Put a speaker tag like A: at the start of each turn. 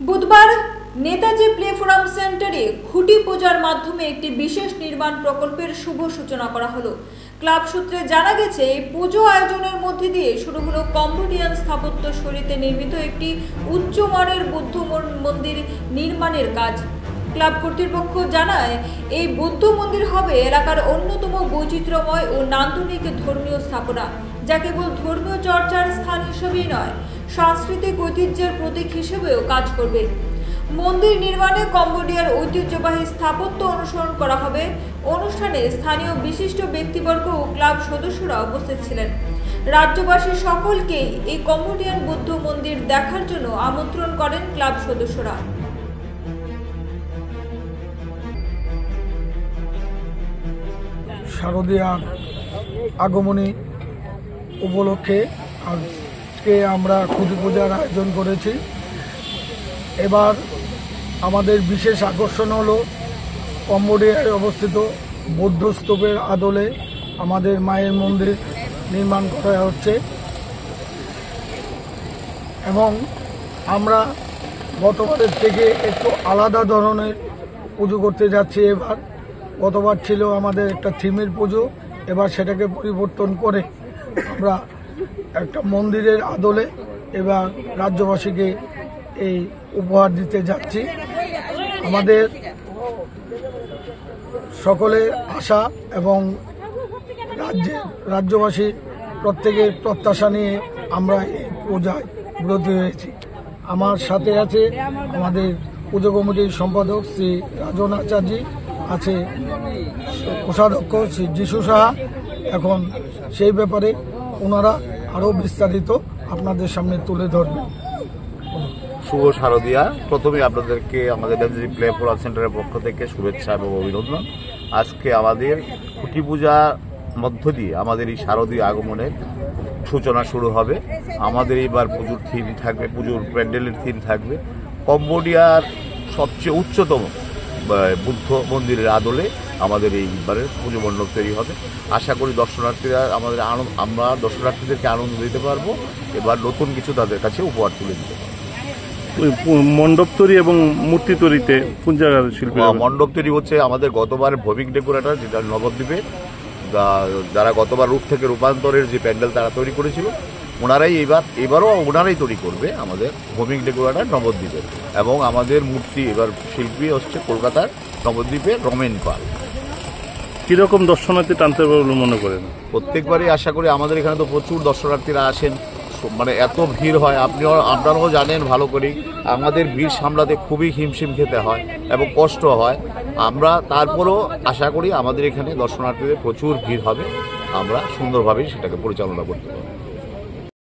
A: বুধবার Netaji play forum সেন্টারে খুঁটি পূজার মাধ্যমে একটি বিশেষ নির্মাণ প্রকল্পের শুভ সূচনা করা হলো। ক্লাব সূত্রে জানা গেছে, এই পুজো আয়োজনের মধ্যে দিয়ে শুরু হলো কম্বোডিয়ান স্থাপত্য শৈলীতে নির্মিত একটি উচ্চমানের বৌদ্ধ মন্দির নির্মাণের কাজ। ক্লাব কর্তৃপক্ষ জানায়, এই বৌদ্ধ মন্দির হবে এলাকার অন্যতম বৈচিত্র্যময় ও নান্দনিক ধর্মীয় স্থাপনা, যা কেবল ধর্মীয় চর্চার স্থান হিসেবেই নয়, সাংস্কৃতিক ঐতিহ্যের প্রতীক হিসেবেও কাজ করবে। মন্দির নির্মাণে কম্বোডিয়ার ঐতিহ্যবাহী স্থাপত্য অনুসরণ করা হবে। অনুষ্ঠানে স্থানীয় বিশিষ্ট ব্যক্তিবর্গ ও ক্লাব সদস্যরা উপস্থিত ছিলেন। রাজ্যবাসী সকলকেই এই কম্বোডিয়ান বৌদ্ধ মন্দির দেখার জন্য আমন্ত্রণ করেন ক্লাব সদস্যরা।
B: শারদীয়ার আগমনী উপলক্ষে আজকে আমরা খুঁটি পূজার আয়োজন করেছি। এবার আমাদের বিশেষ আকর্ষণ হলো কম্বোডিয়ায় অবস্থিত বৌদ্ধ স্তূপের আদলে আমাদের মায়ের মন্দির নির্মাণ করা হচ্ছে এবং আমরা গতবারের থেকে একটু আলাদা ধরনের পুজো করতে যাচ্ছি। এবার গতবার ছিল আমাদের একটা থিমের পুজো, এবার সেটাকে পরিবর্তন করে আমরা একটা মন্দিরের আদলে এবার রাজ্যবাসীকে এই উপহার দিতে যাচ্ছি। আমাদের সকলের আশা এবং রাজ্যবাসী প্রত্যেকের প্রত্যাশা নিয়ে আমরা এই পূজায় ব্রতী হয়েছি। আমার সাথে আছে আমাদের পুজো কমিটির সম্পাদক শ্রী রাজন আচার্য, আছে কোষাধ্যক্ষ শ্রী যিশু সাহা। এখন সেই ব্যাপারে ওনারা আরও বিস্তারিত আপনাদের সামনে তুলে ধরবেন।
C: শুভ শারদীয়া। প্রথমে আপনাদেরকে আমাদের নেতাজি প্লে ফোরাম সেন্টারের পক্ষ থেকে শুভেচ্ছা এবং অভিনন্দন। আজকে আমাদের খুঁটি পূজার মধ্য দিয়ে আমাদের এই শারদীয় আগমনের সূচনা শুরু হবে। আমাদের এইবার পুজোর থিম থাকবে, পুজোর প্যান্ডেলের থিম থাকবে কম্বোডিয়ার সবচেয়ে উচ্চতম বুদ্ধ মন্দিরের আদলে আমাদের এইবারের পুজো মণ্ডপ তৈরি হবে। আশা করি দর্শনার্থীরা আমরা দর্শনার্থীদেরকে আনন্দ দিতে পারবো, এবার নতুন কিছু তাদের কাছে উপহার তুলে দিতে পারবো।
D: মণ্ডপ তৈরি এবং মূর্তি তৈরিতে কোন জায়গার শিল্পী?
C: মণ্ডপ তৈরি হচ্ছে আমাদের গতবার ভৌমিক ডেকোরেটর, যেটা নবদ্বীপে যারা গতবার রূপ থেকে রূপান্তরের যে প্যান্ডেল তারা তৈরি করেছিল, ওনারাই এবারও ওনারাই তৈরি করবে আমাদের ভৌমিক ডেকোরেটর নবদ্বীপের। এবং আমাদের মূর্তি এবার শিল্পী হচ্ছে কলকাতার নবদ্বীপের রমেন পাল।
D: কিরকম দর্শনার্থী টানতে পারবে বলে মনে করেন?
C: প্রত্যেকবারই আশা করি, আমাদের এখানে তো প্রচুর দর্শনার্থীরা আসেন, মানে এত ভিড় হয়, আপনারাও জানেন ভালো করেই। আমাদের ভিড় সামলাতে খুবই হিমশিম খেতে হয় এবং কষ্ট হয়। আমরা তারপরেও আশা করি আমাদের এখানে দর্শনার্থীদের প্রচুর ভিড় হবে, আমরা সুন্দরভাবেই সেটাকে পরিচালনা করতে পারব।